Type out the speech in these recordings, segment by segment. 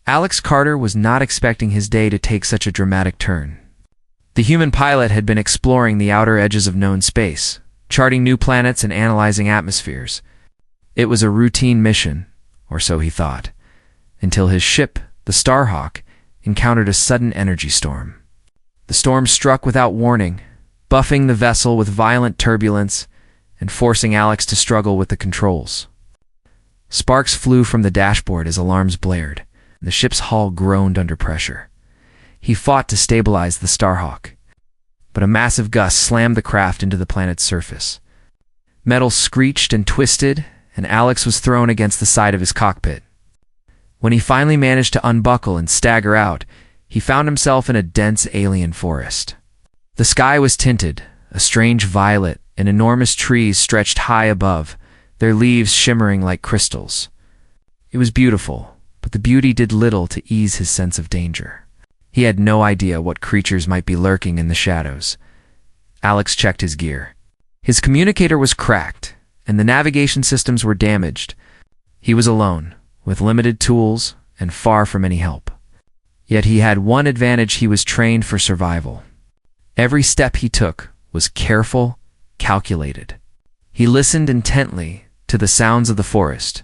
Alex Carter was not expecting his day to take such a dramatic turn. The human pilot had been exploring the outer edges of known space, charting new planets and analyzing atmospheres. It was a routine mission, or so he thought, until his ship, the Starhawk, encountered a sudden energy storm. The storm struck without warning, buffing the vessel with violent turbulence and forcing Alex to struggle with the controls. Sparks flew from the dashboard as alarms blared. The ship's hull groaned under pressure. He fought to stabilize the Starhawk, but a massive gust slammed the craft into the planet's surface. Metal screeched and twisted, and Alex was thrown against the side of his cockpit. When he finally managed to unbuckle and stagger out, he found himself in a dense alien forest. The sky was tinted, a strange violet, and enormous trees stretched high above, their leaves shimmering like crystals. It was beautiful, but the beauty did little to ease his sense of danger. He had no idea what creatures might be lurking in the shadows. Alex checked his gear. His communicator was cracked, and the navigation systems were damaged. He was alone, with limited tools and far from any help. Yet he had one advantage: he was trained for survival. Every step he took was careful, calculated. He listened intently to the sounds of the forest,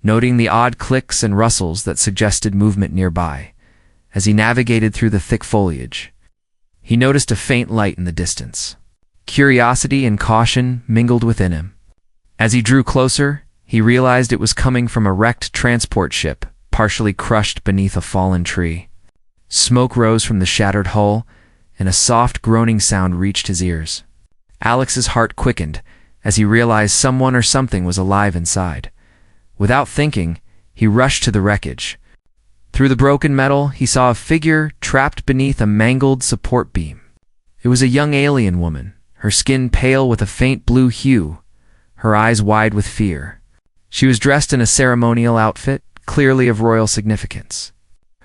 noting the odd clicks and rustles that suggested movement nearby. As he navigated through the thick foliage, he noticed a faint light in the distance. Curiosity and caution mingled within him. As he drew closer, he realized it was coming from a wrecked transport ship, partially crushed beneath a fallen tree. Smoke rose from the shattered hull, and a soft groaning sound reached his ears. Alex's heart quickened as he realized someone or something was alive inside. Without thinking, he rushed to the wreckage. Through the broken metal, he saw a figure trapped beneath a mangled support beam. It was a young alien woman, her skin pale with a faint blue hue, her eyes wide with fear. She was dressed in a ceremonial outfit, clearly of royal significance.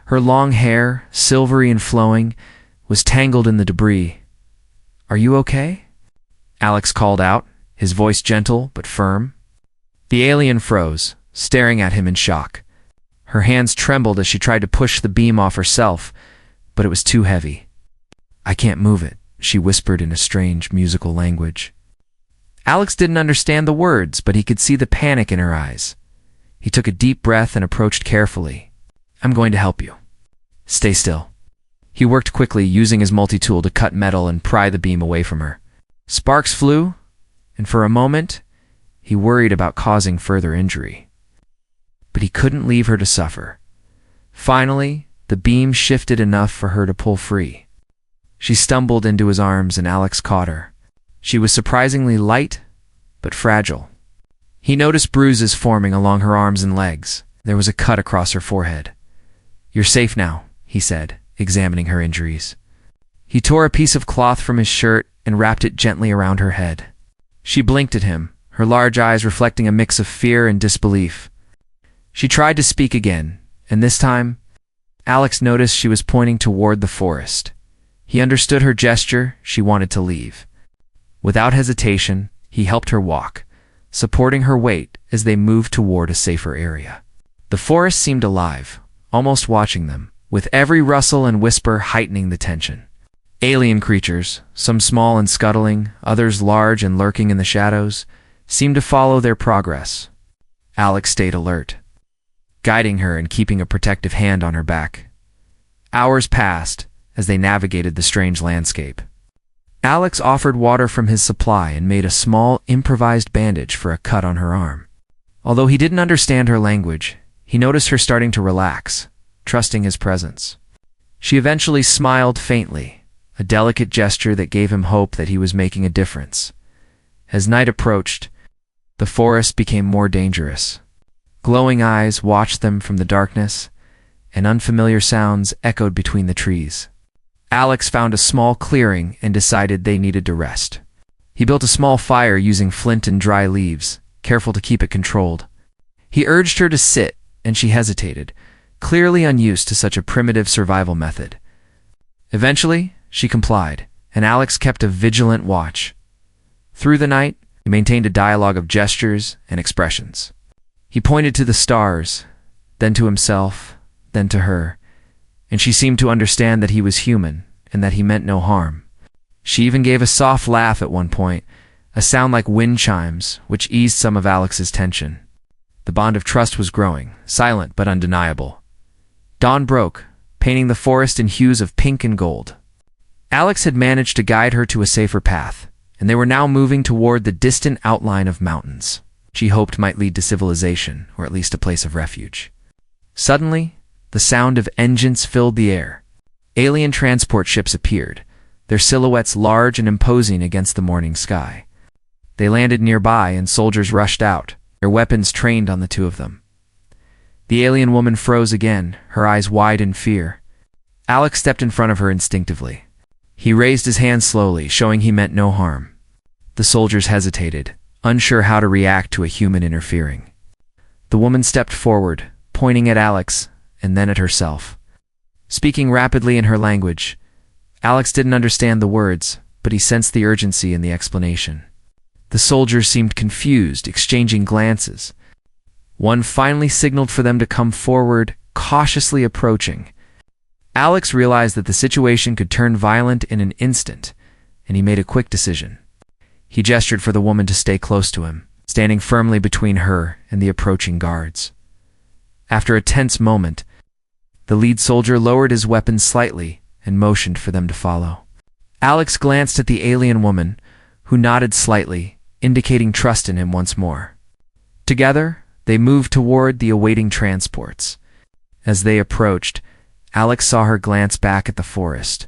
Her long hair, silvery and flowing, was tangled in the debris. "Are you okay?" Alex called out, his voice gentle but firm. The alien froze, staring at him in shock. Her hands trembled as she tried to push the beam off herself, but it was too heavy. "I can't move it," she whispered in a strange musical language. Alex didn't understand the words, but he could see the panic in her eyes. He took a deep breath and approached carefully. "I'm going to help you. Stay still." He worked quickly, using his multi-tool to cut metal and pry the beam away from her. Sparks flew, and for a moment, he worried about causing further injury. But he couldn't leave her to suffer. Finally, the beam shifted enough for her to pull free. She stumbled into his arms and Alex caught her. She was surprisingly light, but fragile. He noticed bruises forming along her arms and legs. There was a cut across her forehead. "You're safe now," he said, examining her injuries. He tore a piece of cloth from his shirt and wrapped it gently around her head. She blinked at him, her large eyes reflecting a mix of fear and disbelief. She tried to speak again, and this time, Alex noticed she was pointing toward the forest. He understood her gesture. She wanted to leave. Without hesitation, he helped her walk, supporting her weight as they moved toward a safer area. The forest seemed alive, almost watching them, with every rustle and whisper heightening the tension. Alien creatures, some small and scuttling, others large and lurking in the shadows, seemed to follow their progress. Alex stayed alert, guiding her and keeping a protective hand on her back. Hours passed as they navigated the strange landscape. Alex offered water from his supply and made a small, improvised bandage for a cut on her arm. Although he didn't understand her language, he noticed her starting to relax, trusting his presence. She eventually smiled faintly, a delicate gesture that gave him hope that he was making a difference. As night approached, the forest became more dangerous. Glowing eyes watched them from the darkness, and unfamiliar sounds echoed between the trees. Alex found a small clearing and decided they needed to rest. He built a small fire using flint and dry leaves, careful to keep it controlled. He urged her to sit, and she hesitated, clearly unused to such a primitive survival method. Eventually, she complied, and Alex kept a vigilant watch. Through the night, he maintained a dialogue of gestures and expressions. He pointed to the stars, then to himself, then to her, and she seemed to understand that he was human and that he meant no harm. She even gave a soft laugh at one point, a sound like wind chimes, which eased some of Alex's tension. The bond of trust was growing, silent but undeniable. Dawn broke, painting the forest in hues of pink and gold. Alex had managed to guide her to a safer path, and they were now moving toward the distant outline of mountains she hoped might lead to civilization, or at least a place of refuge. Suddenly, the sound of engines filled the air. Alien transport ships appeared, their silhouettes large and imposing against the morning sky. They landed nearby, and soldiers rushed out, their weapons trained on the two of them. The alien woman froze again, her eyes wide in fear. Alex stepped in front of her instinctively. He raised his hand slowly, showing he meant no harm. The soldiers hesitated, unsure how to react to a human interfering. The woman stepped forward, pointing at Alex and then at herself. Speaking rapidly in her language, Alex didn't understand the words, but he sensed the urgency in the explanation. The soldiers seemed confused, exchanging glances. One finally signaled for them to come forward, cautiously approaching. Alex realized that the situation could turn violent in an instant, and he made a quick decision. He gestured for the woman to stay close to him, standing firmly between her and the approaching guards. After a tense moment, the lead soldier lowered his weapon slightly and motioned for them to follow. Alex glanced at the alien woman, who nodded slightly, indicating trust in him once more. Together, they moved toward the awaiting transports. As they approached, Alex saw her glance back at the forest,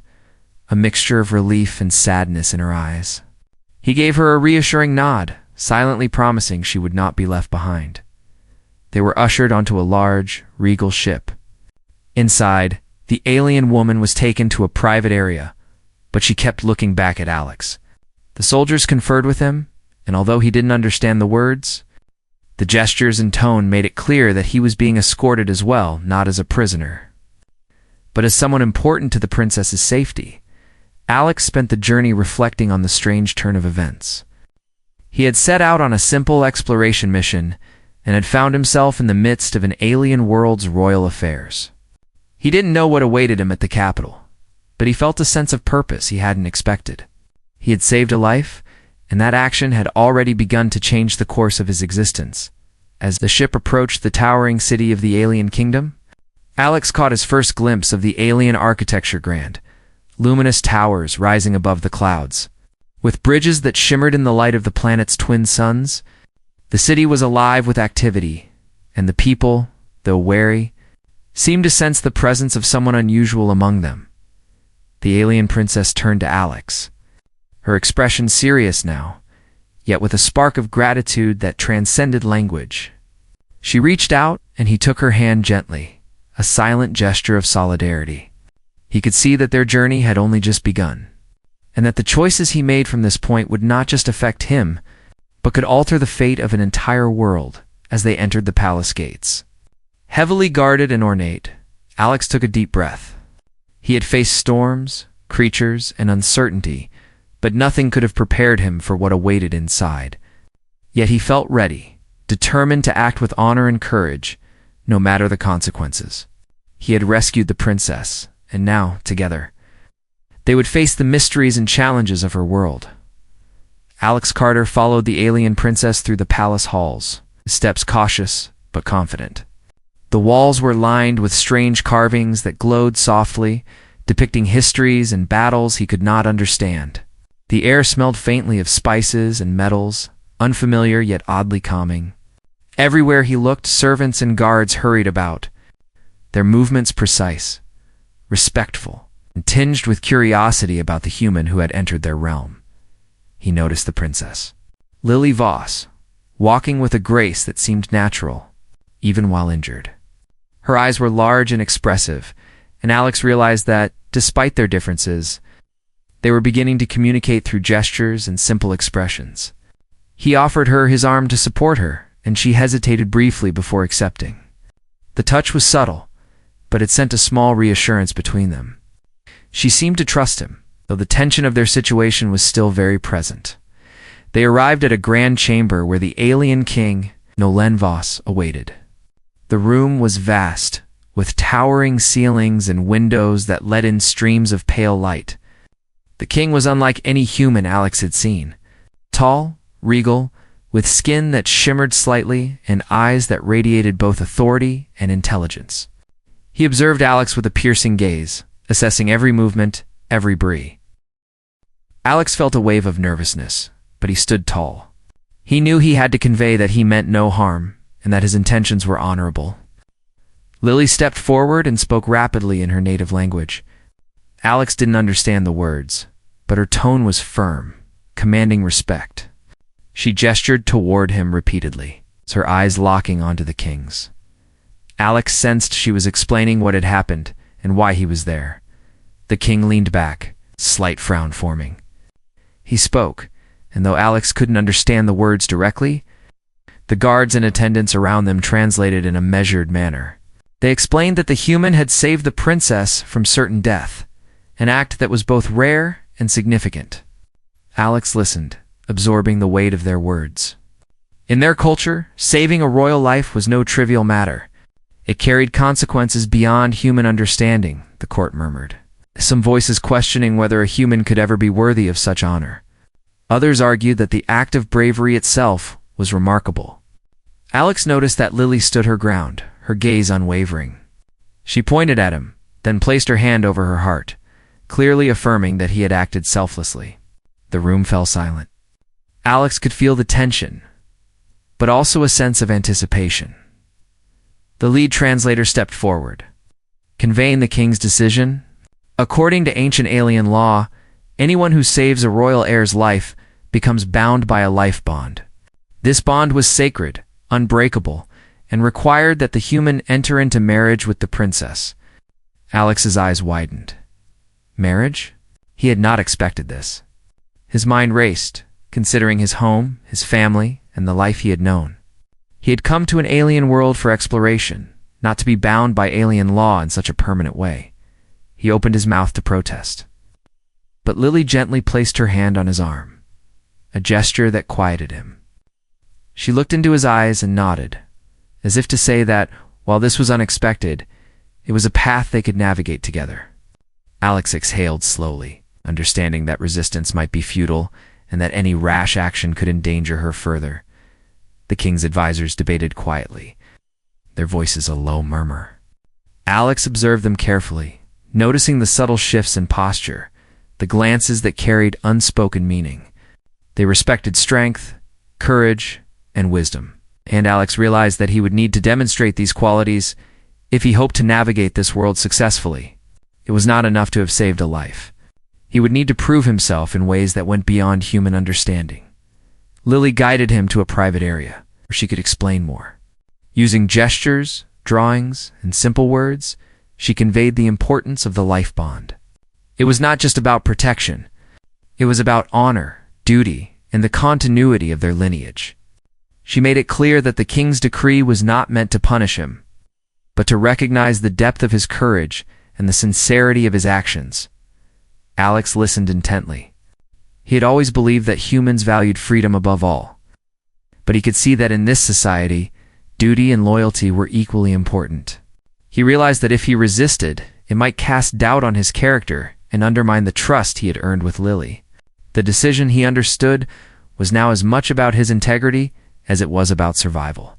a mixture of relief and sadness in her eyes. He gave her a reassuring nod, silently promising she would not be left behind. They were ushered onto a large, regal ship. Inside, the alien woman was taken to a private area, but she kept looking back at Alex. The soldiers conferred with him, and although he didn't understand the words, the gestures and tone made it clear that he was being escorted as well, not as a prisoner, but as someone important to the princess's safety. Alex spent the journey reflecting on the strange turn of events. He had set out on a simple exploration mission and had found himself in the midst of an alien world's royal affairs. He didn't know what awaited him at the capital, but he felt a sense of purpose he hadn't expected. He had saved a life, and that action had already begun to change the course of his existence. As the ship approached the towering city of the alien kingdom, Alex caught his first glimpse of the alien architecture grand, luminous towers rising above the clouds. With bridges that shimmered in the light of the planet's twin suns, the city was alive with activity, and the people, though wary, seemed to sense the presence of someone unusual among them. The alien princess turned to Alex, her expression serious now, yet with a spark of gratitude that transcended language. She reached out, and he took her hand gently, a silent gesture of solidarity. He could see that their journey had only just begun, and that the choices he made from this point would not just affect him, but could alter the fate of an entire world as they entered the palace gates. Heavily guarded and ornate, Alex took a deep breath. He had faced storms, creatures, and uncertainty, but nothing could have prepared him for what awaited inside. Yet he felt ready, determined to act with honor and courage, no matter the consequences. He had rescued the princess, and now, together, they would face the mysteries and challenges of her world. Alex Carter followed the alien princess through the palace halls, his steps cautious but confident. The walls were lined with strange carvings that glowed softly, depicting histories and battles he could not understand. The air smelled faintly of spices and metals, unfamiliar yet oddly calming. Everywhere he looked, servants and guards hurried about, their movements precise, respectful, and tinged with curiosity about the human who had entered their realm. He noticed the princess, Lily Voss, walking with a grace that seemed natural, even while injured. Her eyes were large and expressive, and Alex realized that, despite their differences, they were beginning to communicate through gestures and simple expressions. He offered her his arm to support her, and she hesitated briefly before accepting. The touch was subtle, but it sent a small reassurance between them. She seemed to trust him, though the tension of their situation was still very present. They arrived at a grand chamber where the alien king, Nolan Voss, awaited. The room was vast, with towering ceilings and windows that let in streams of pale light. The king was unlike any human Alex had seen. Tall, regal, with skin that shimmered slightly and eyes that radiated both authority and intelligence. He observed Alex with a piercing gaze, assessing every movement, every breath. Alex felt a wave of nervousness, but he stood tall. He knew he had to convey that he meant no harm and that his intentions were honorable. Lily stepped forward and spoke rapidly in her native language. Alex didn't understand the words, but her tone was firm, commanding respect. She gestured toward him repeatedly, her eyes locking onto the king's. Alex sensed she was explaining what had happened and why he was there. The king leaned back, slight frown forming. He spoke, and though Alex couldn't understand the words directly, the guards and attendants around them translated in a measured manner. They explained that the human had saved the princess from certain death, an act that was both rare and significant. Alex listened, absorbing the weight of their words. In their culture, saving a royal life was no trivial matter. It carried consequences beyond human understanding, the court murmured, some voices questioning whether a human could ever be worthy of such honor. Others argued that the act of bravery itself was remarkable. Alex noticed that Lily stood her ground, her gaze unwavering. She pointed at him, then placed her hand over her heart, clearly affirming that he had acted selflessly. The room fell silent. Alex could feel the tension, but also a sense of anticipation. The lead translator stepped forward, conveying the king's decision. According to ancient alien law, anyone who saves a royal heir's life becomes bound by a life bond. This bond was sacred, unbreakable, and required that the human enter into marriage with the princess. Alex's eyes widened. Marriage? He had not expected this. His mind raced, considering his home, his family, and the life he had known. He had come to an alien world for exploration, not to be bound by alien law in such a permanent way. He opened his mouth to protest. But Lily gently placed her hand on his arm, a gesture that quieted him. She looked into his eyes and nodded, as if to say that, while this was unexpected, it was a path they could navigate together. Alex exhaled slowly, understanding that resistance might be futile and that any rash action could endanger her further. The king's advisors debated quietly, their voices a low murmur. Alex observed them carefully, noticing the subtle shifts in posture, the glances that carried unspoken meaning. They respected strength, courage, and wisdom, and Alex realized that he would need to demonstrate these qualities if he hoped to navigate this world successfully. It was not enough to have saved a life. He would need to prove himself in ways that went beyond human understanding. Lily guided him to a private area where she could explain more. Using gestures, drawings, and simple words, she conveyed the importance of the life bond. It was not just about protection. It was about honor, duty, and the continuity of their lineage. She made it clear that the king's decree was not meant to punish him, but to recognize the depth of his courage and the sincerity of his actions. Alex listened intently. He had always believed that humans valued freedom above all, but he could see that in this society, duty and loyalty were equally important. He realized that if he resisted, it might cast doubt on his character and undermine the trust he had earned with Lily. The decision, he understood, was now as much about his integrity as it was about survival.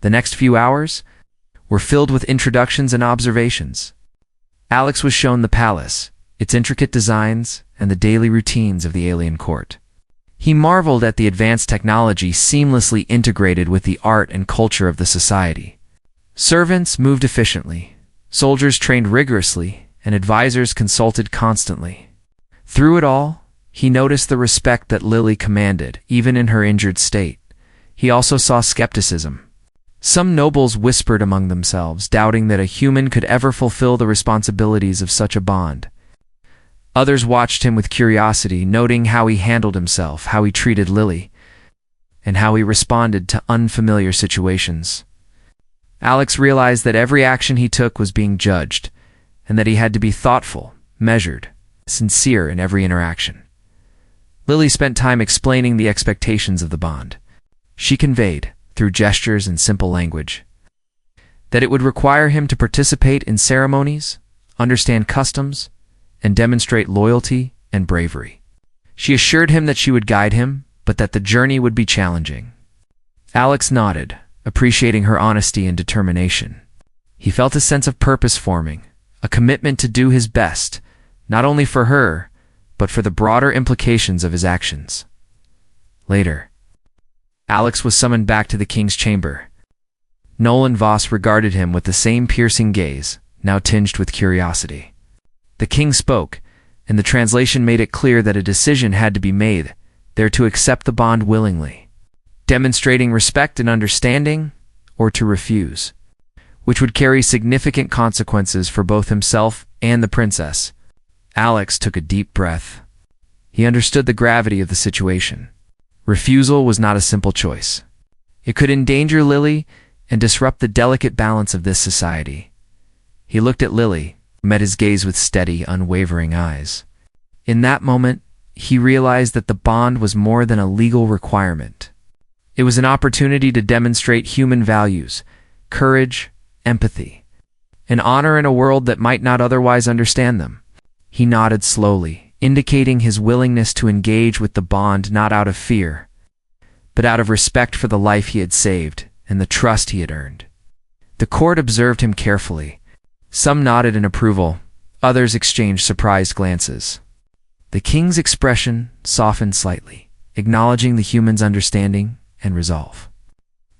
The next few hours were filled with introductions and observations. Alex was shown the palace, its intricate designs, and the daily routines of the alien court. He marveled at the advanced technology seamlessly integrated with the art and culture of the society. Servants moved efficiently, soldiers trained rigorously, and advisors consulted constantly. Through it all, he noticed the respect that Lily commanded, even in her injured state. He also saw skepticism. Some nobles whispered among themselves, doubting that a human could ever fulfill the responsibilities of such a bond. Others watched him with curiosity, noting how he handled himself, how he treated Lily, and how he responded to unfamiliar situations. Alex realized that every action he took was being judged, and that he had to be thoughtful, measured, sincere in every interaction. Lily spent time explaining the expectations of the bond. She conveyed, through gestures and simple language, that it would require him to participate in ceremonies, understand customs, and demonstrate loyalty and bravery. She assured him that she would guide him, but that the journey would be challenging. Alex nodded, appreciating her honesty and determination. He felt a sense of purpose forming, a commitment to do his best, not only for her, but for the broader implications of his actions. Later, Alex was summoned back to the king's chamber. Nolan Voss regarded him with the same piercing gaze, now tinged with curiosity. The king spoke, and the translation made it clear that a decision had to be made, there to accept the bond willingly, demonstrating respect and understanding, or to refuse, which would carry significant consequences for both himself and the princess. Alex took a deep breath. He understood the gravity of the situation. Refusal was not a simple choice. It could endanger Lily and disrupt the delicate balance of this society. He looked at Lily, met his gaze with steady, unwavering eyes. In that moment, he realized that the bond was more than a legal requirement. It was an opportunity to demonstrate human values, courage, empathy, and honor in a world that might not otherwise understand them. He nodded slowly, indicating his willingness to engage with the bond not out of fear, but out of respect for the life he had saved and the trust he had earned. The court observed him carefully. Some nodded in approval, others exchanged surprised glances. The king's expression softened slightly, acknowledging the human's understanding and resolve.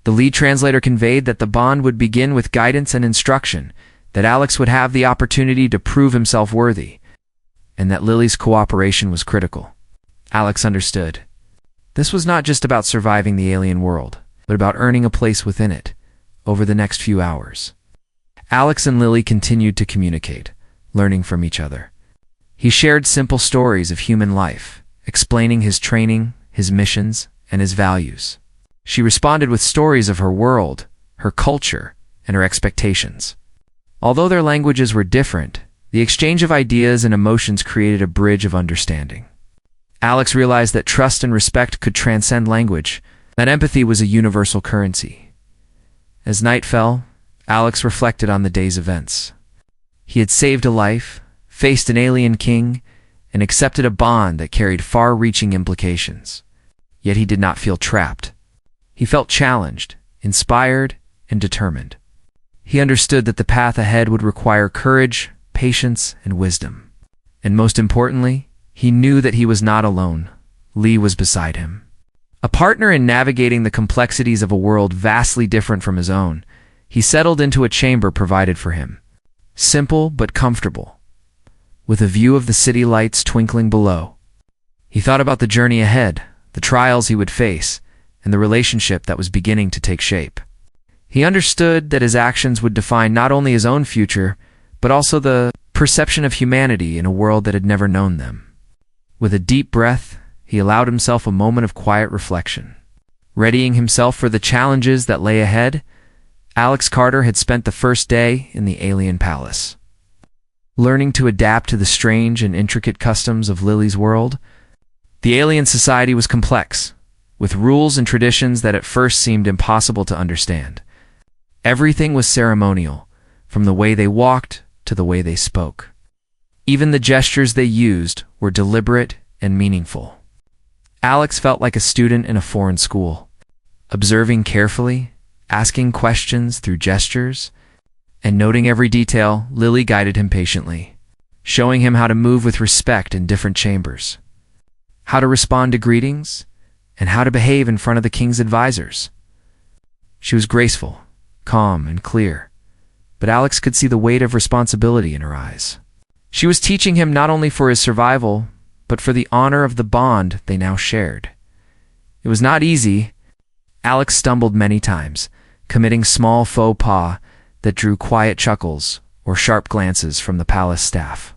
The lead translator conveyed that the bond would begin with guidance and instruction, that Alex would have the opportunity to prove himself worthy, and that Lily's cooperation was critical. Alex understood. This was not just about surviving the alien world, but about earning a place within it over the next few hours. Alex and Lily continued to communicate, learning from each other. He shared simple stories of human life, explaining his training, his missions, and his values. She responded with stories of her world, her culture, and her expectations. Although their languages were different, the exchange of ideas and emotions created a bridge of understanding. Alex realized that trust and respect could transcend language, that empathy was a universal currency. As night fell, Alex reflected on the day's events. He had saved a life, faced an alien king, and accepted a bond that carried far-reaching implications. Yet he did not feel trapped. He felt challenged, inspired, and determined. He understood that the path ahead would require courage, patience, and wisdom. And most importantly, he knew that he was not alone. Lee was beside him. A partner in navigating the complexities of a world vastly different from his own, he settled into a chamber provided for him. Simple but comfortable, with a view of the city lights twinkling below. He thought about the journey ahead, the trials he would face, and the relationship that was beginning to take shape. He understood that his actions would define not only his own future, but also the perception of humanity in a world that had never known them. With a deep breath, he allowed himself a moment of quiet reflection. Readying himself for the challenges that lay ahead, Alex Carter had spent the first day in the alien palace. Learning to adapt to the strange and intricate customs of Lily's world, the alien society was complex, with rules and traditions that at first seemed impossible to understand. Everything was ceremonial, from the way they walked to the way they spoke. Even the gestures they used were deliberate and meaningful. Alex felt like a student in a foreign school, observing carefully, asking questions through gestures, and noting every detail. Lily guided him patiently, showing him how to move with respect in different chambers, how to respond to greetings, and how to behave in front of the king's advisors. She was graceful, calm, and clear, but Alex could see the weight of responsibility in her eyes. She was teaching him not only for his survival, but for the honor of the bond they now shared. It was not easy. Alex stumbled many times, committing small faux pas that drew quiet chuckles or sharp glances from the palace staff.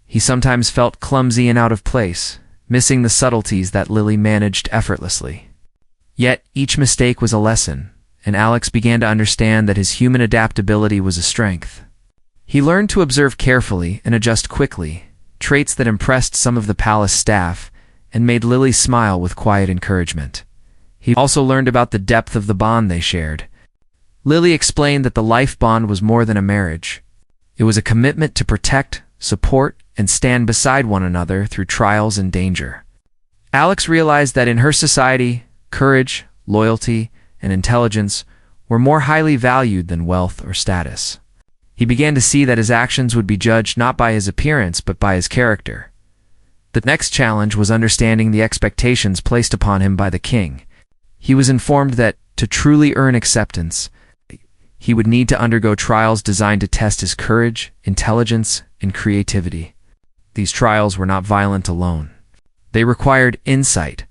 He sometimes felt clumsy and out of place, missing the subtleties that Lily managed effortlessly. Yet each mistake was a lesson, and Alex began to understand that his human adaptability was a strength. He learned to observe carefully and adjust quickly, traits that impressed some of the palace staff and made Lily smile with quiet encouragement. He also learned about the depth of the bond they shared. Lily explained that the life bond was more than a marriage. It was a commitment to protect, support, and stand beside one another through trials and danger. Alex realized that in her society, courage, loyalty, and intelligence were more highly valued than wealth or status. He began to see that his actions would be judged not by his appearance but by his character. The next challenge was understanding the expectations placed upon him by the king. He was informed that, to truly earn acceptance, he would need to undergo trials designed to test his courage, intelligence, and creativity. These trials were not violent alone. They required insight,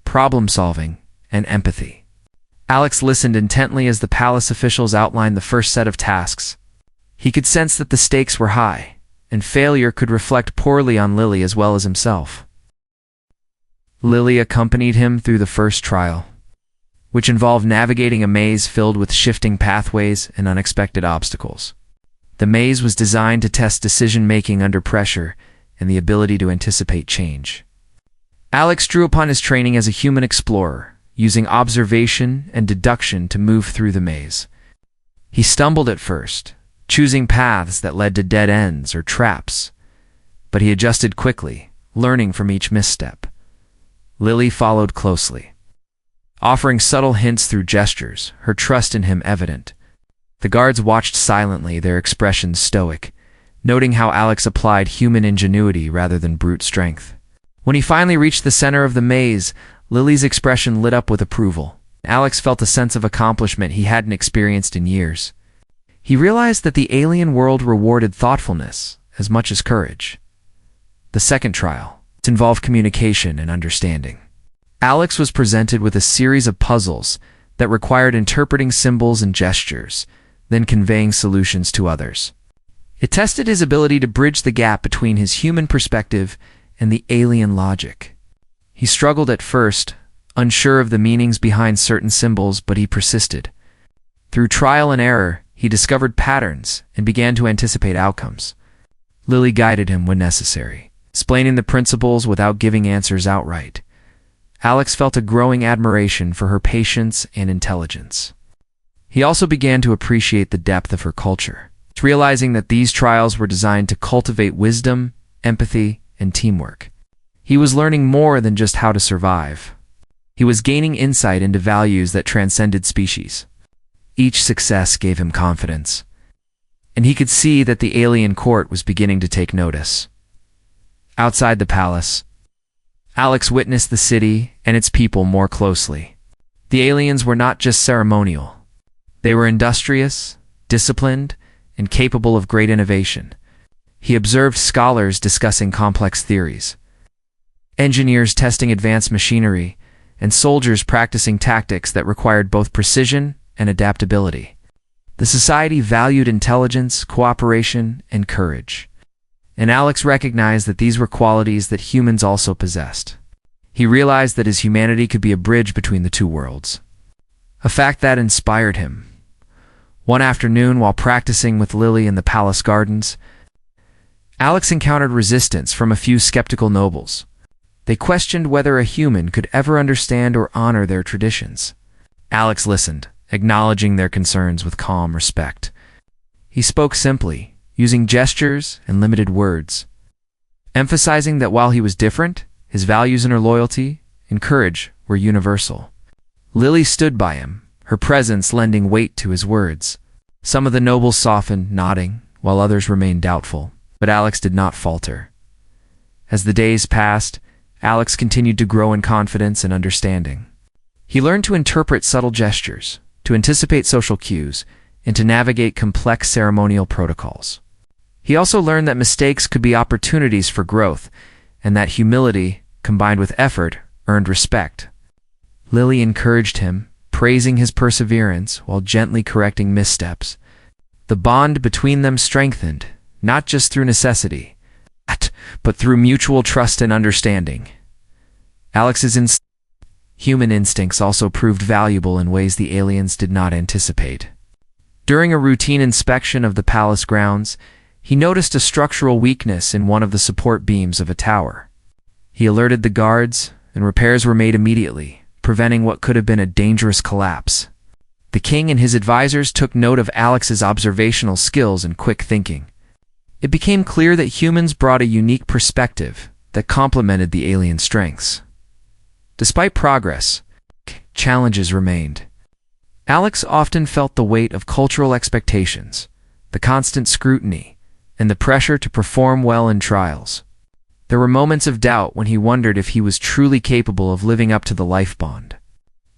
problem-solving, and empathy. Alex listened intently as the palace officials outlined the first set of tasks. He could sense that the stakes were high, and failure could reflect poorly on Lily as well as himself. Lily accompanied him through the first trial, which involved navigating a maze filled with shifting pathways and unexpected obstacles. The maze was designed to test decision-making under pressure and the ability to anticipate change. Alex drew upon his training as a human explorer, using observation and deduction to move through the maze. He stumbled at first, choosing paths that led to dead ends or traps, but he adjusted quickly, learning from each misstep. Lily followed closely, offering subtle hints through gestures, her trust in him evident. The guards watched silently, their expressions stoic, noting how Alex applied human ingenuity rather than brute strength. When he finally reached the center of the maze, Lily's expression lit up with approval. Alex felt a sense of accomplishment he hadn't experienced in years. He realized that the alien world rewarded thoughtfulness as much as courage. The second trial involved communication and understanding. Alex was presented with a series of puzzles that required interpreting symbols and gestures, then conveying solutions to others. It tested his ability to bridge the gap between his human perspective and the alien logic. He struggled at first, unsure of the meanings behind certain symbols, but he persisted. Through trial and error, he discovered patterns and began to anticipate outcomes. Lily guided him when necessary, explaining the principles without giving answers outright. Alex felt a growing admiration for her patience and intelligence. He also began to appreciate the depth of her culture, realizing that these trials were designed to cultivate wisdom, empathy, and teamwork. He was learning more than just how to survive. He was gaining insight into values that transcended species. Each success gave him confidence, and he could see that the alien court was beginning to take notice. Outside the palace, Alex witnessed the city and its people more closely. The aliens were not just ceremonial. They were industrious, disciplined, and capable of great innovation. He observed scholars discussing complex theories, engineers testing advanced machinery, and soldiers practicing tactics that required both precision and adaptability. The society valued intelligence, cooperation, and courage, and Alex recognized that these were qualities that humans also possessed. He realized that his humanity could be a bridge between the two worlds, a fact that inspired him. One afternoon, while practicing with Lily in the palace gardens, Alex encountered resistance from a few skeptical nobles. They questioned whether a human could ever understand or honor their traditions. Alex listened, acknowledging their concerns with calm respect. He spoke simply, using gestures and limited words, emphasizing that while he was different, his values and her loyalty and courage were universal. Lily stood by him, her presence lending weight to his words. Some of the nobles softened, nodding, while others remained doubtful, but Alex did not falter. As the days passed, Alex continued to grow in confidence and understanding. He learned to interpret subtle gestures, to anticipate social cues, and to navigate complex ceremonial protocols. He also learned that mistakes could be opportunities for growth, and that humility, combined with effort, earned respect. Lily encouraged him, praising his perseverance while gently correcting missteps. The bond between them strengthened, not just through necessity, but through mutual trust and understanding. Alex's human instincts also proved valuable in ways the aliens did not anticipate. During a routine inspection of the palace grounds, he noticed a structural weakness in one of the support beams of a tower. He alerted the guards, and repairs were made immediately, preventing what could have been a dangerous collapse. The king and his advisors took note of Alex's observational skills and quick thinking. It became clear that humans brought a unique perspective that complemented the alien strengths. Despite progress, challenges remained. Alex often felt the weight of cultural expectations, the constant scrutiny, and the pressure to perform well in trials. There were moments of doubt when he wondered if he was truly capable of living up to the life bond.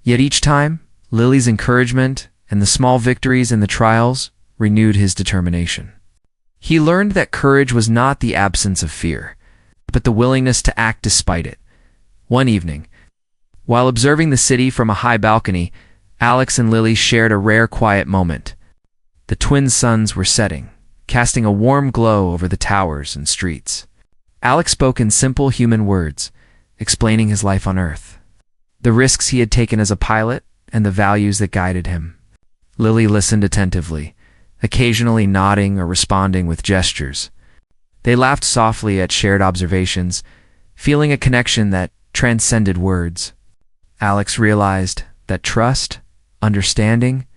Yet each time, Lily's encouragement and the small victories in the trials renewed his determination. He learned that courage was not the absence of fear, but the willingness to act despite it. One evening, while observing the city from a high balcony, Alex and Lily shared a rare quiet moment. The twin suns were setting, casting a warm glow over the towers and streets. Alex spoke in simple human words, explaining his life on Earth, the risks he had taken as a pilot, and the values that guided him. Lily listened attentively, occasionally nodding or responding with gestures. They laughed softly at shared observations, feeling a connection that transcended words. Alex realized that trust, understanding,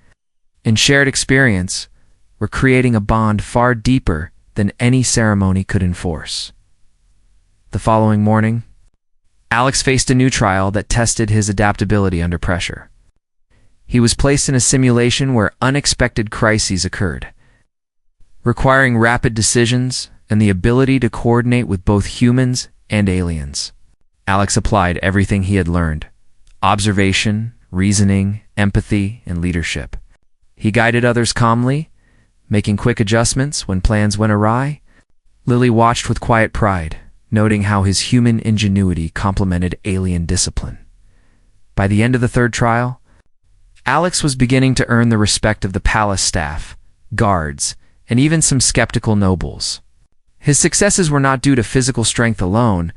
and shared experience were creating a bond far deeper than any ceremony could enforce. The following morning, Alex faced a new trial that tested his adaptability under pressure. He was placed in a simulation where unexpected crises occurred, requiring rapid decisions and the ability to coordinate with both humans and aliens. Alex applied everything he had learned: observation, reasoning, empathy, and leadership. He guided others calmly, making quick adjustments when plans went awry. Lily watched with quiet pride, noting how his human ingenuity complemented alien discipline. By the end of the third trial, Alex was beginning to earn the respect of the palace staff, guards, and even some skeptical nobles. His successes were not due to physical strength alone,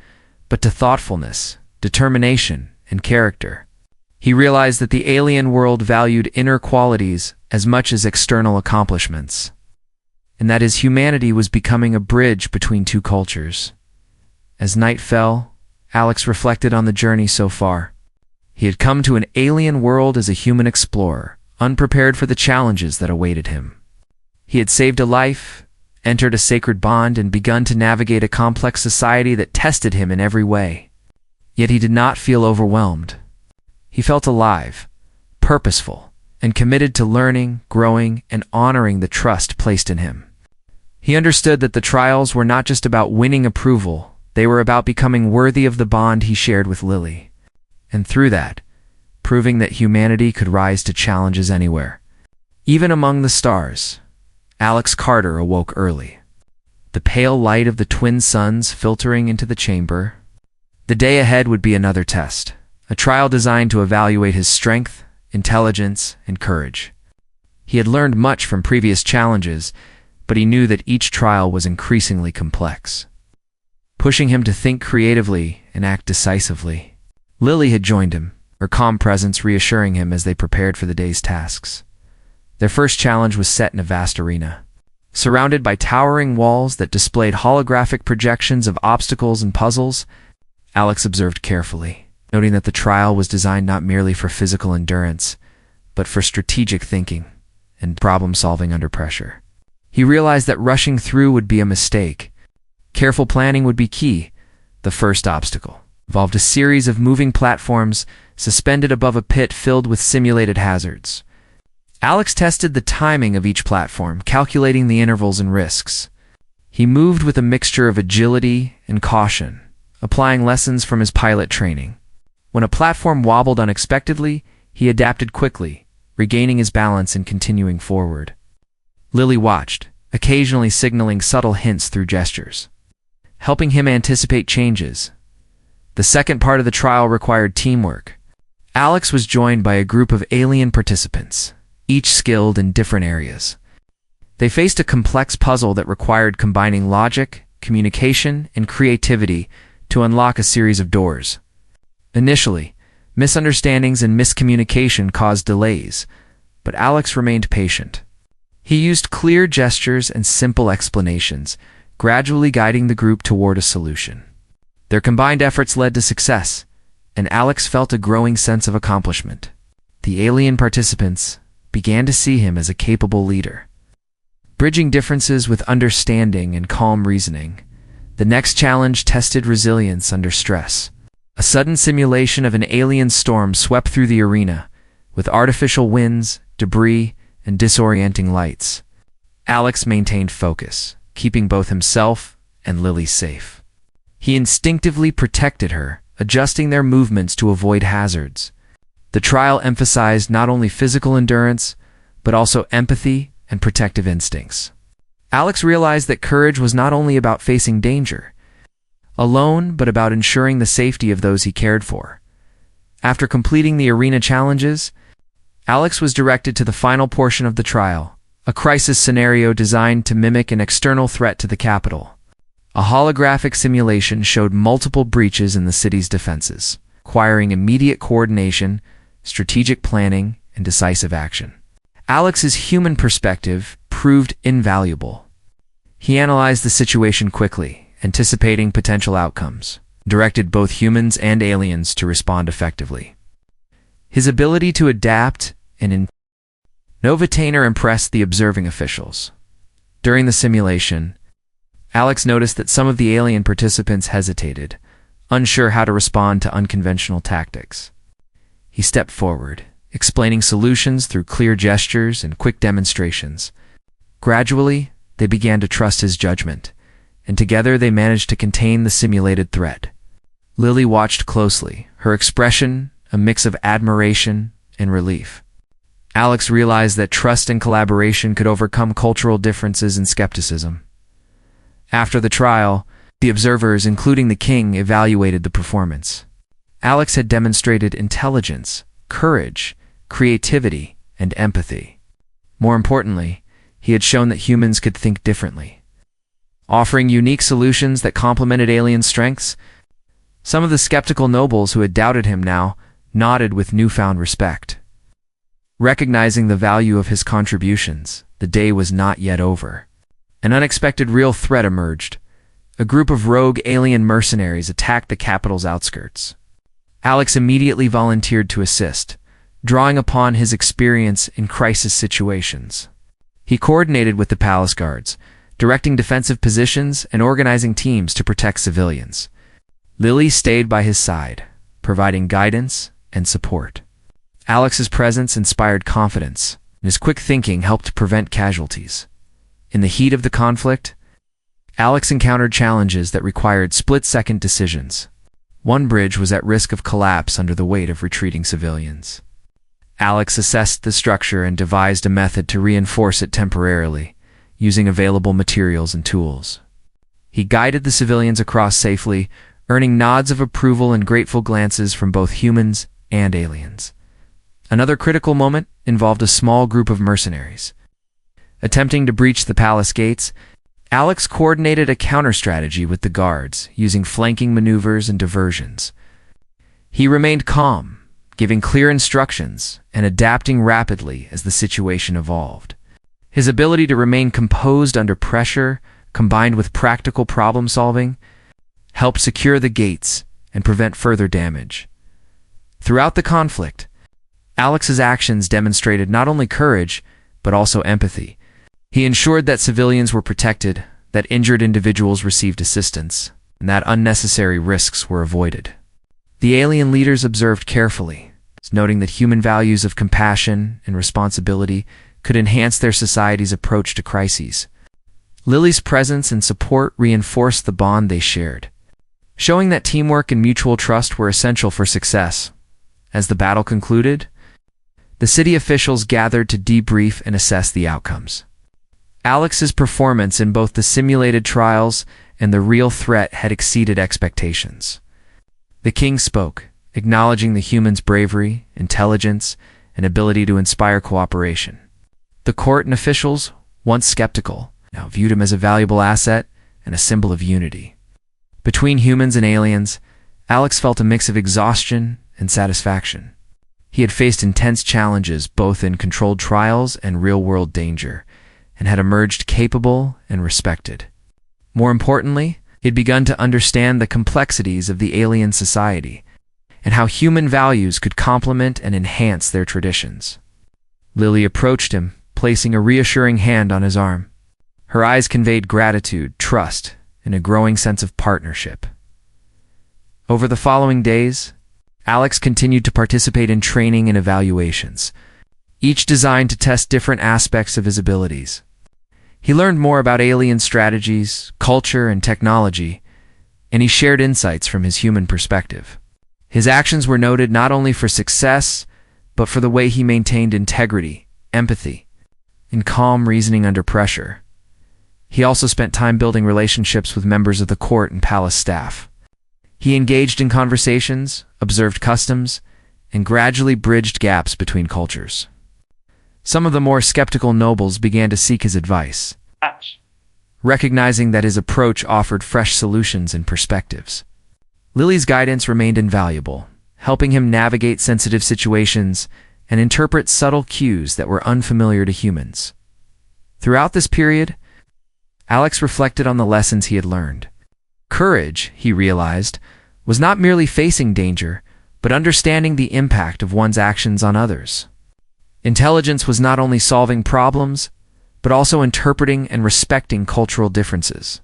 but to thoughtfulness, determination, and character. He realized that the alien world valued inner qualities as much as external accomplishments, and that his humanity was becoming a bridge between two cultures. As night fell, Alex reflected on the journey so far. He had come to an alien world as a human explorer, unprepared for the challenges that awaited him. He had saved a life, entered a sacred bond, and begun to navigate a complex society that tested him in every way. Yet he did not feel overwhelmed. He felt alive, purposeful, and committed to learning, growing, and honoring the trust placed in him. He understood that the trials were not just about winning approval, they were about becoming worthy of the bond he shared with Lily. And through that, proving that humanity could rise to challenges anywhere. Even among the stars, Alex Carter awoke early. The pale light of the twin suns filtering into the chamber. The day ahead would be another test, a trial designed to evaluate his strength, intelligence, and courage. He had learned much from previous challenges, but he knew that each trial was increasingly complex, pushing him to think creatively and act decisively. Lily had joined him, her calm presence reassuring him as they prepared for the day's tasks. Their first challenge was set in a vast arena, surrounded by towering walls that displayed holographic projections of obstacles and puzzles. Alex observed carefully, noting that the trial was designed not merely for physical endurance, but for strategic thinking and problem-solving under pressure. He realized that rushing through would be a mistake. Careful planning would be key. The first obstacle involved a series of moving platforms suspended above a pit filled with simulated hazards. Alex tested the timing of each platform, calculating the intervals and risks. He moved with a mixture of agility and caution, applying lessons from his pilot training. When a platform wobbled unexpectedly, he adapted quickly, regaining his balance and continuing forward. Lily watched, occasionally signaling subtle hints through gestures, helping him anticipate changes. The second part of the trial required teamwork. Alex was joined by a group of alien participants, each skilled in different areas. They faced a complex puzzle that required combining logic, communication, and creativity to unlock a series of doors. Initially, misunderstandings and miscommunication caused delays, but Alex remained patient. He used clear gestures and simple explanations, gradually guiding the group toward a solution. Their combined efforts led to success, and Alex felt a growing sense of accomplishment. The alien participants, began to see him as a capable leader. Bridging differences with understanding and calm reasoning, the next challenge tested resilience under stress. A sudden simulation of an alien storm swept through the arena, with artificial winds, debris, and disorienting lights. Alex maintained focus, keeping both himself and Lily safe. He instinctively protected her, adjusting their movements to avoid hazards. The trial emphasized not only physical endurance, but also empathy and protective instincts. Alex realized that courage was not only about facing danger alone, but about ensuring the safety of those he cared for. After completing the arena challenges, Alex was directed to the final portion of the trial, a crisis scenario designed to mimic an external threat to the capital. A holographic simulation showed multiple breaches in the city's defenses, requiring immediate coordination, strategic planning, and decisive action. Alex's human perspective proved invaluable. He analyzed the situation quickly, anticipating potential outcomes, directed both humans and aliens to respond effectively. His ability to adapt and Novatainer impressed the observing officials. During the simulation, Alex noticed that some of the alien participants hesitated, unsure how to respond to unconventional tactics. He stepped forward, explaining solutions through clear gestures and quick demonstrations. Gradually, they began to trust his judgment, and together they managed to contain the simulated threat. Lily watched closely, her expression a mix of admiration and relief. Alex realized that trust and collaboration could overcome cultural differences and skepticism. After the trial, the observers, including the king, evaluated the performance. Alex had demonstrated intelligence, courage, creativity, and empathy. More importantly, he had shown that humans could think differently, offering unique solutions that complemented alien strengths. Some of the skeptical nobles who had doubted him now nodded with newfound respect. Recognizing the value of his contributions, the day was not yet over. An unexpected real threat emerged. A group of rogue alien mercenaries attacked the capital's outskirts. Alex immediately volunteered to assist, drawing upon his experience in crisis situations. He coordinated with the palace guards, directing defensive positions and organizing teams to protect civilians. Lily stayed by his side, providing guidance and support. Alex's presence inspired confidence, and his quick thinking helped prevent casualties. In the heat of the conflict, Alex encountered challenges that required split-second decisions. One bridge was at risk of collapse under the weight of retreating civilians. Alex assessed the structure and devised a method to reinforce it temporarily, using available materials and tools. He guided the civilians across safely, earning nods of approval and grateful glances from both humans and aliens. Another critical moment involved a small group of mercenaries. Attempting to breach the palace gates, Alex coordinated a counter-strategy with the guards, using flanking maneuvers and diversions. He remained calm, giving clear instructions and adapting rapidly as the situation evolved. His ability to remain composed under pressure, combined with practical problem-solving, helped secure the gates and prevent further damage. Throughout the conflict, Alex's actions demonstrated not only courage, but also empathy. He ensured that civilians were protected, that injured individuals received assistance, and that unnecessary risks were avoided. The alien leaders observed carefully, noting that human values of compassion and responsibility could enhance their society's approach to crises. Lily's presence and support reinforced the bond they shared, showing that teamwork and mutual trust were essential for success. As the battle concluded, the city officials gathered to debrief and assess the outcomes. Alex's performance in both the simulated trials and the real threat had exceeded expectations. The king spoke, acknowledging the humans' bravery, intelligence, and ability to inspire cooperation. The court and officials, once skeptical, now viewed him as a valuable asset and a symbol of unity. Between humans and aliens, Alex felt a mix of exhaustion and satisfaction. He had faced intense challenges both in controlled trials and real-world danger, and had emerged capable and respected. More importantly, he had begun to understand the complexities of the alien society and how human values could complement and enhance their traditions. Lily approached him, placing a reassuring hand on his arm. Her eyes conveyed gratitude, trust, and a growing sense of partnership. Over the following days, Alex continued to participate in training and evaluations, each designed to test different aspects of his abilities. He learned more about alien strategies, culture, and technology, and he shared insights from his human perspective. His actions were noted not only for success, but for the way he maintained integrity, empathy, and calm reasoning under pressure. He also spent time building relationships with members of the court and palace staff. He engaged in conversations, observed customs, and gradually bridged gaps between cultures. Some of the more skeptical nobles began to seek his advice, recognizing that his approach offered fresh solutions and perspectives. Lily's guidance remained invaluable, helping him navigate sensitive situations and interpret subtle cues that were unfamiliar to humans. Throughout this period, Alex reflected on the lessons he had learned. Courage, he realized, was not merely facing danger, but understanding the impact of one's actions on others. Intelligence was not only solving problems, but also interpreting and respecting cultural differences.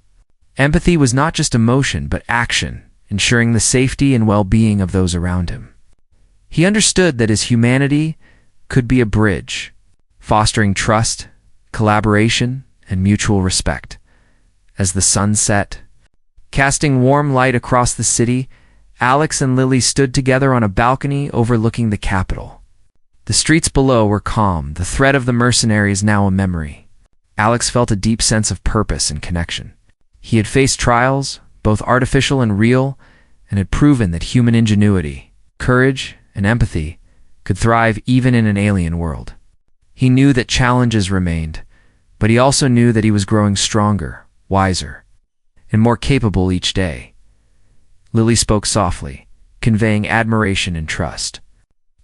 Empathy was not just emotion, but action, ensuring the safety and well-being of those around him. He understood that his humanity could be a bridge, fostering trust, collaboration, and mutual respect. As the sun set, casting warm light across the city, Alex and Lily stood together on a balcony overlooking the capital. The streets below were calm, the threat of the mercenaries now a memory. Alex felt a deep sense of purpose and connection. He had faced trials, both artificial and real, and had proven that human ingenuity, courage, and empathy could thrive even in an alien world. He knew that challenges remained, but he also knew that he was growing stronger, wiser, and more capable each day. Lily spoke softly, conveying admiration and trust.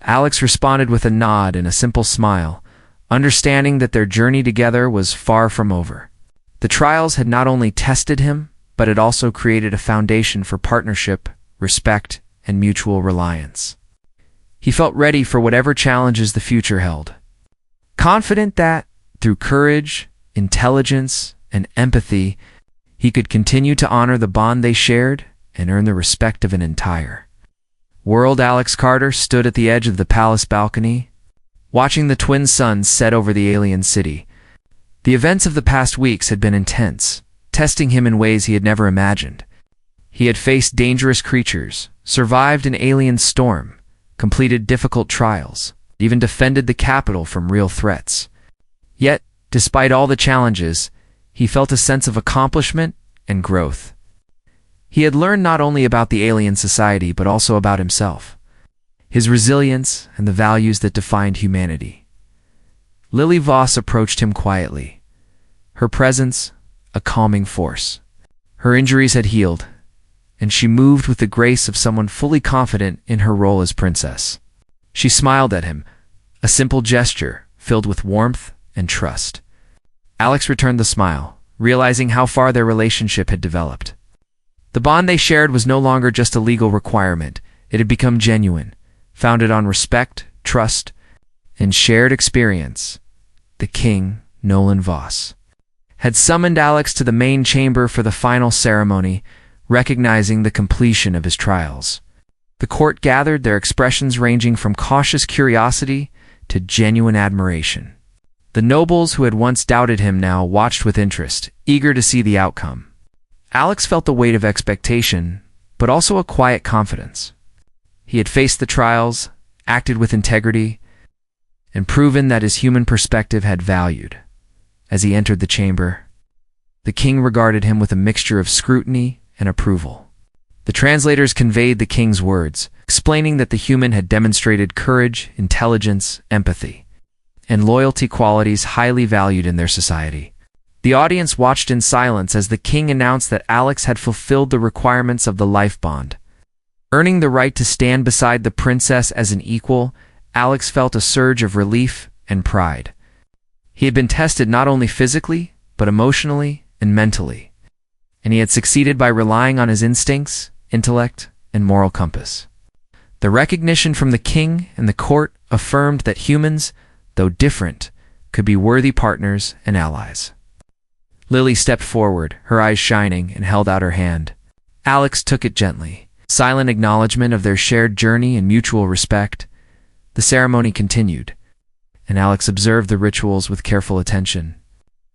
Alex responded with a nod and a simple smile, understanding that their journey together was far from over. The trials had not only tested him, but it also created a foundation for partnership, respect, and mutual reliance. He felt ready for whatever challenges the future held, confident that, through courage, intelligence, and empathy, he could continue to honor the bond they shared and earn the respect of an entire world. Alex Carter stood at the edge of the palace balcony, watching the twin suns set over the alien city. The events of the past weeks had been intense, testing him in ways he had never imagined. He had faced dangerous creatures, survived an alien storm, completed difficult trials, even defended the capital from real threats. Yet, despite all the challenges, he felt a sense of accomplishment and growth. He had learned not only about the alien society but also about himself, his resilience, and the values that defined humanity. Lily Voss approached him quietly, her presence a calming force. Her injuries had healed, and she moved with the grace of someone fully confident in her role as princess. She smiled at him, a simple gesture filled with warmth and trust. Alex returned the smile, realizing how far their relationship had developed. The bond they shared was no longer just a legal requirement. It had become genuine, founded on respect, trust, and shared experience. The king, Nolan Voss, had summoned Alex to the main chamber for the final ceremony, recognizing the completion of his trials. The court gathered, their expressions ranging from cautious curiosity to genuine admiration. The nobles who had once doubted him now watched with interest, eager to see the outcome. Alex felt the weight of expectation, but also a quiet confidence. He had faced the trials, acted with integrity, and proven that his human perspective had valued. As he entered the chamber, the king regarded him with a mixture of scrutiny and approval. The translators conveyed the king's words, explaining that the human had demonstrated courage, intelligence, empathy, and loyalty, qualities highly valued in their society. The audience watched in silence as the king announced that Alex had fulfilled the requirements of the life bond. Earning the right to stand beside the princess as an equal, Alex felt a surge of relief and pride. He had been tested not only physically, but emotionally and mentally, and he had succeeded by relying on his instincts, intellect, and moral compass. The recognition from the king and the court affirmed that humans, though different, could be worthy partners and allies. Lily stepped forward, her eyes shining, and held out her hand. Alex took it gently, silent acknowledgement of their shared journey and mutual respect. The ceremony continued, and Alex observed the rituals with careful attention.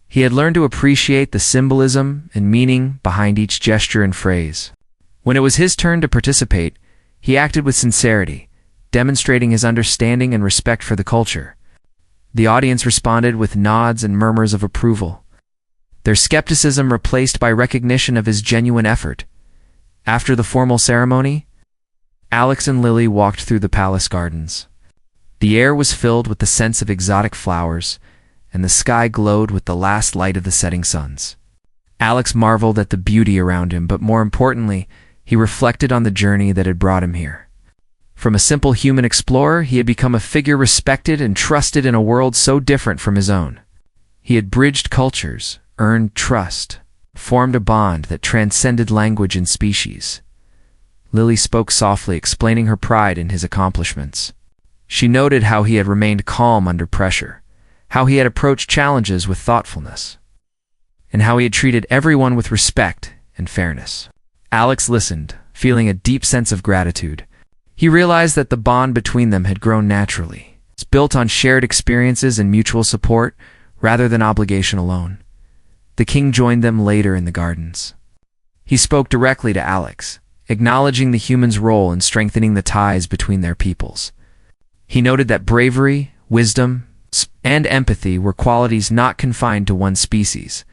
He had learned to appreciate the symbolism and meaning behind each gesture and phrase. When it was his turn to participate, he acted with sincerity, demonstrating his understanding and respect for the culture. The audience responded with nods and murmurs of approval, their skepticism replaced by recognition of his genuine effort. After the formal ceremony, Alex and Lily walked through the palace gardens. The air was filled with the scents of exotic flowers, and the sky glowed with the last light of the setting suns. Alex marveled at the beauty around him, but more importantly, he reflected on the journey that had brought him here. From a simple human explorer, he had become a figure respected and trusted in a world so different from his own. He had bridged cultures, earned trust, formed a bond that transcended language and species. Lily spoke softly, explaining her pride in his accomplishments. She noted how he had remained calm under pressure, how he had approached challenges with thoughtfulness, and how he had treated everyone with respect and fairness. Alex listened, feeling a deep sense of gratitude. He realized that the bond between them had grown naturally. It's built on shared experiences and mutual support, rather than obligation alone. The king joined them later in the gardens. He spoke directly to Alex, acknowledging the human's role in strengthening the ties between their peoples. He noted that bravery, wisdom, and empathy were qualities not confined to one species,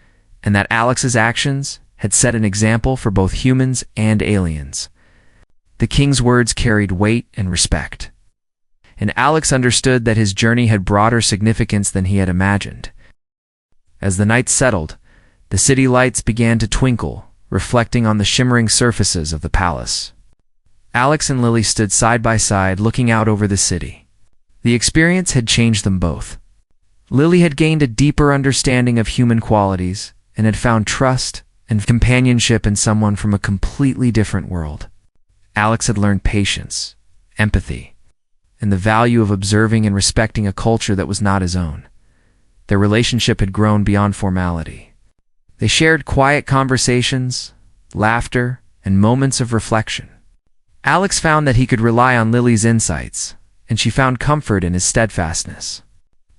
and that Alex's actions had set an example for both humans and aliens. The king's words carried weight and respect, and Alex understood that his journey had broader significance than he had imagined. As the night settled, the city lights began to twinkle, reflecting on the shimmering surfaces of the palace. Alex and Lily stood side by side, looking out over the city. The experience had changed them both. Lily had gained a deeper understanding of human qualities and had found trust and companionship in someone from a completely different world. Alex had learned patience, empathy, and the value of observing and respecting a culture that was not his own. Their relationship had grown beyond formality. They shared quiet conversations, laughter, and moments of reflection. Alex found that he could rely on Lily's insights, and she found comfort in his steadfastness.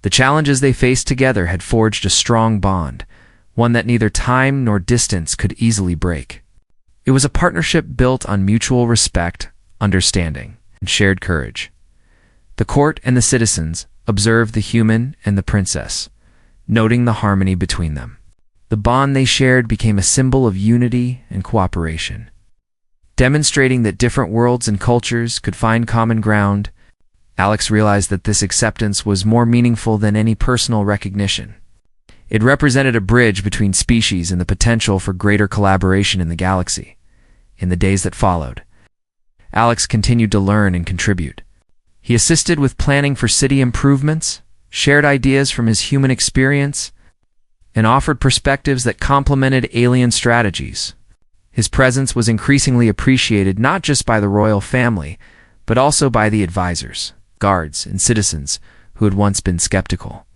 The challenges they faced together had forged a strong bond, one that neither time nor distance could easily break. It was a partnership built on mutual respect, understanding, and shared courage. The court and the citizens observed the human and the princess, noting the harmony between them. The bond they shared became a symbol of unity and cooperation. Demonstrating that different worlds and cultures could find common ground, Alex realized that this acceptance was more meaningful than any personal recognition. It represented a bridge between species and the potential for greater collaboration in the galaxy. In the days that followed, Alex continued to learn and contribute. He assisted with planning for city improvements, shared ideas from his human experience, and offered perspectives that complemented alien strategies. His presence was increasingly appreciated not just by the royal family, but also by the advisors, guards, and citizens who had once been skeptical.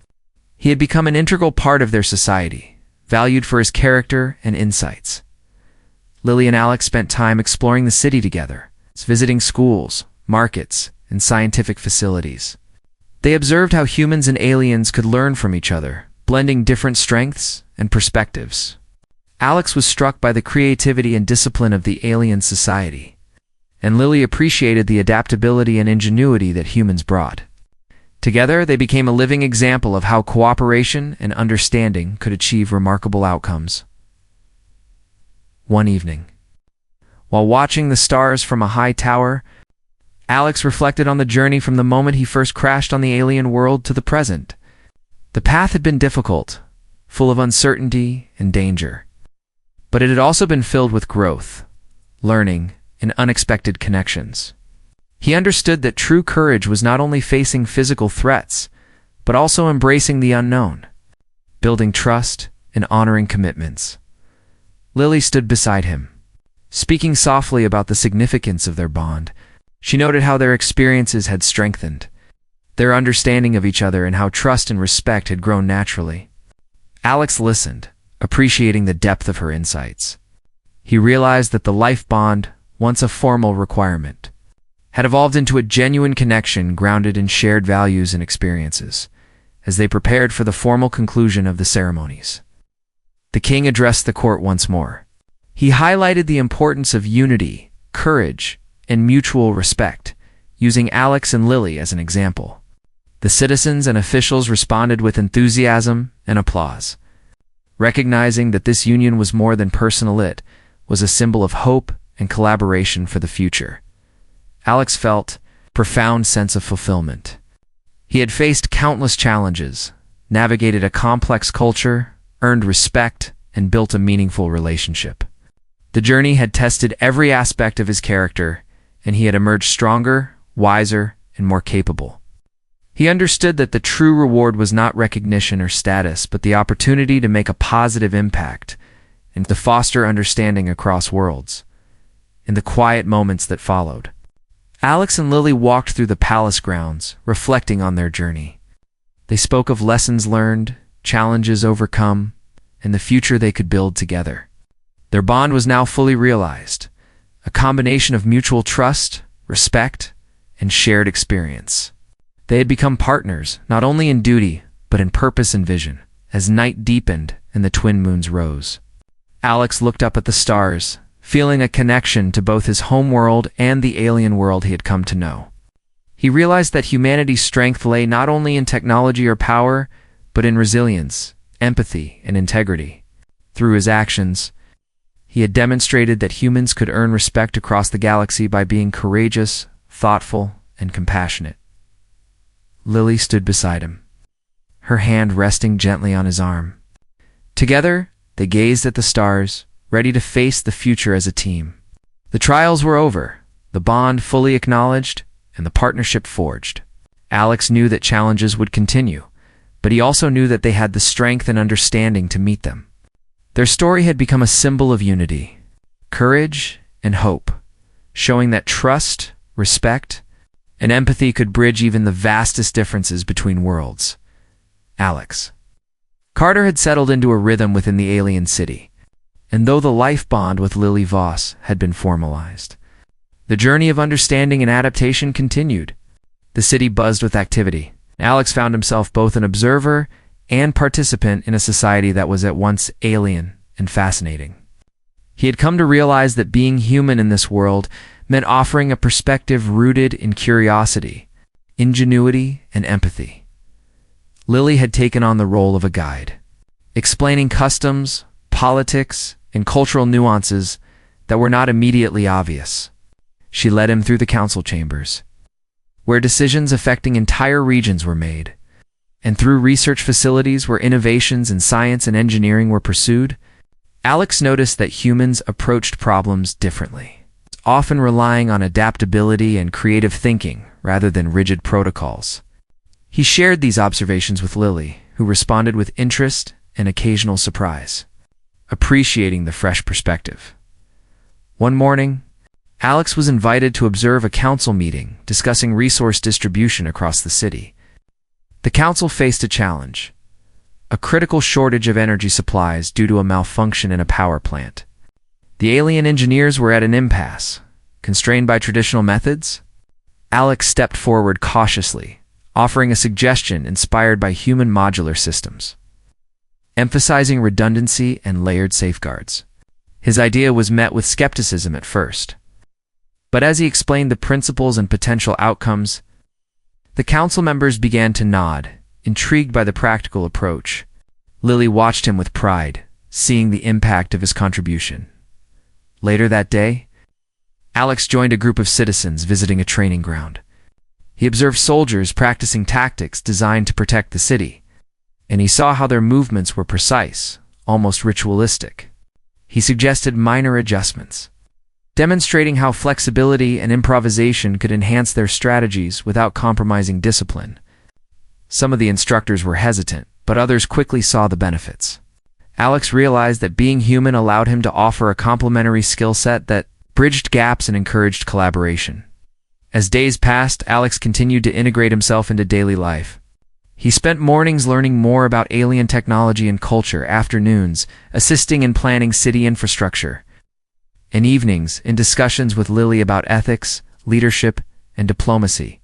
He had become an integral part of their society, valued for his character and insights. Lily and Alex spent time exploring the city together, visiting schools, markets, and scientific facilities. They observed how humans and aliens could learn from each other, blending different strengths and perspectives. Alex was struck by the creativity and discipline of the alien society, and Lily appreciated the adaptability and ingenuity that humans brought. Together, they became a living example of how cooperation and understanding could achieve remarkable outcomes. One evening, while watching the stars from a high tower, Alex reflected on the journey from the moment he first crashed on the alien world to the present. The path had been difficult, full of uncertainty and danger, but it had also been filled with growth, learning, and unexpected connections. He understood that true courage was not only facing physical threats, but also embracing the unknown, building trust, and honoring commitments. Lily stood beside him, speaking softly about the significance of their bond. She noted how their experiences had strengthened their understanding of each other and how trust and respect had grown naturally. Alex listened, appreciating the depth of her insights. He realized that the life bond, once a formal requirement, had evolved into a genuine connection grounded in shared values and experiences. As they prepared for the formal conclusion of the ceremonies, the king addressed the court once more. He highlighted the importance of unity, courage, and mutual respect, using Alex and Lily as an example. The citizens and officials responded with enthusiasm and applause, recognizing that this union was more than personal. It was a symbol of hope and collaboration for the future. Alex felt a profound sense of fulfillment. He had faced countless challenges, navigated a complex culture, earned respect, and built a meaningful relationship. The journey had tested every aspect of his character, and he had emerged stronger, wiser, and more capable. He understood that the true reward was not recognition or status, but the opportunity to make a positive impact and to foster understanding across worlds. In the quiet moments that followed, Alex and Lily walked through the palace grounds, reflecting on their journey. They spoke of lessons learned, challenges overcome, and the future they could build together. Their bond was now fully realized, a combination of mutual trust, respect, and shared experience. They had become partners, not only in duty, but in purpose and vision. As night deepened and the twin moons rose, Alex looked up at the stars, feeling a connection to both his home world and the alien world he had come to know. He realized that humanity's strength lay not only in technology or power, but in resilience, empathy, and integrity. Through his actions, he had demonstrated that humans could earn respect across the galaxy by being courageous, thoughtful, and compassionate. Lily stood beside him, her hand resting gently on his arm. Together, they gazed at the stars, ready to face the future as a team. The trials were over, the bond fully acknowledged, and the partnership forged. Alex knew that challenges would continue, but he also knew that they had the strength and understanding to meet them. Their story had become a symbol of unity, courage, and hope, showing that trust, respect, and empathy could bridge even the vastest differences between worlds. Alex. Carter had settled into a rhythm within the alien city, and though the life bond with Lily Voss had been formalized, the journey of understanding and adaptation continued. The city buzzed with activity. Alex found himself both an observer and participant in a society that was at once alien and fascinating. He had come to realize that being human in this world meant offering a perspective rooted in curiosity, ingenuity, and empathy. Lily had taken on the role of a guide, explaining customs, politics, and cultural nuances that were not immediately obvious. She led him through the council chambers, where decisions affecting entire regions were made, and through research facilities where innovations in science and engineering were pursued. Alex noticed that humans approached problems differently, often relying on adaptability and creative thinking rather than rigid protocols. He shared these observations with Lily, who responded with interest and occasional surprise, appreciating the fresh perspective. One morning, Alex was invited to observe a council meeting discussing resource distribution across the city. The council faced a challenge: a critical shortage of energy supplies due to a malfunction in a power plant. The alien engineers were at an impasse, constrained by traditional methods. Alex stepped forward cautiously, offering a suggestion inspired by human modular systems, emphasizing redundancy and layered safeguards. His idea was met with skepticism at first, but as he explained the principles and potential outcomes, the council members began to nod, intrigued by the practical approach. Lily watched him with pride, seeing the impact of his contribution. Later that day, Alex joined a group of citizens visiting a training ground. He observed soldiers practicing tactics designed to protect the city, and he saw how their movements were precise, almost ritualistic. He suggested minor adjustments, demonstrating how flexibility and improvisation could enhance their strategies without compromising discipline. Some of the instructors were hesitant, but others quickly saw the benefits. Alex realized that being human allowed him to offer a complementary skill set that bridged gaps and encouraged collaboration. As days passed, Alex continued to integrate himself into daily life. He spent mornings learning more about alien technology and culture, afternoons assisting in planning city infrastructure, and evenings in discussions with Lily about ethics, leadership, and diplomacy.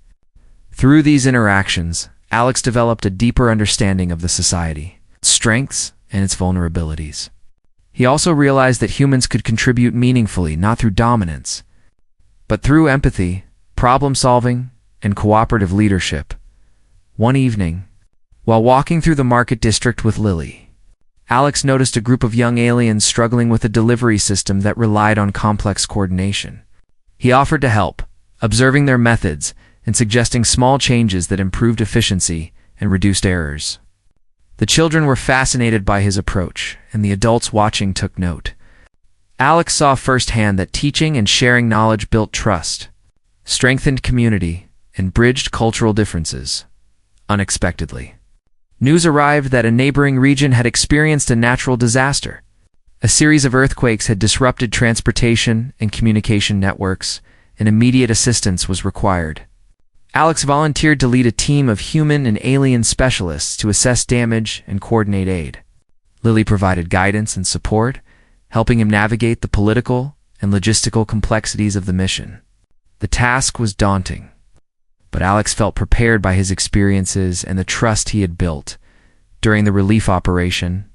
Through these interactions, Alex developed a deeper understanding of the society, its strengths, and its vulnerabilities. He also realized that humans could contribute meaningfully not through dominance, but through empathy, problem-solving, and cooperative leadership. One evening, while walking through the market district with Lily, Alex noticed a group of young aliens struggling with a delivery system that relied on complex coordination. He offered to help, observing their methods and suggesting small changes that improved efficiency and reduced errors. The children were fascinated by his approach, and the adults watching took note. Alex saw firsthand that teaching and sharing knowledge built trust, strengthened community, and bridged cultural differences. Unexpectedly, news arrived that a neighboring region had experienced a natural disaster. A series of earthquakes had disrupted transportation and communication networks, and immediate assistance was required. Alex volunteered to lead a team of human and alien specialists to assess damage and coordinate aid. Lily provided guidance and support, helping him navigate the political and logistical complexities of the mission. The task was daunting, but Alex felt prepared by his experiences and the trust he had built. During the relief operation,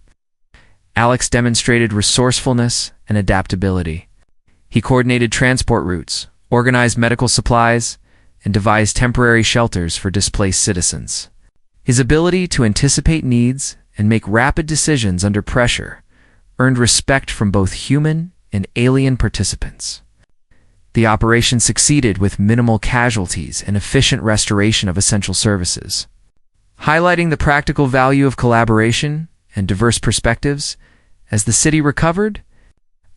Alex demonstrated resourcefulness and adaptability. He coordinated transport routes, organized medical supplies, and devised temporary shelters for displaced citizens. His ability to anticipate needs and make rapid decisions under pressure earned respect from both human and alien participants. The operation succeeded with minimal casualties and efficient restoration of essential services. Highlighting the practical value of collaboration and diverse perspectives, as the city recovered,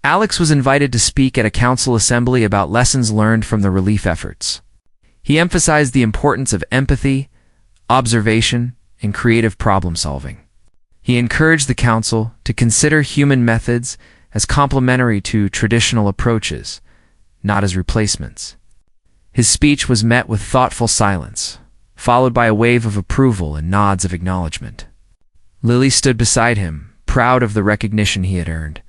Alex was invited to speak at a council assembly about lessons learned from the relief efforts. He emphasized the importance of empathy, observation, and creative problem-solving. He encouraged the council to consider human methods as complementary to traditional approaches, not as replacements. His speech was met with thoughtful silence, followed by a wave of approval and nods of acknowledgement. Lily stood beside him, proud of the recognition he had earned.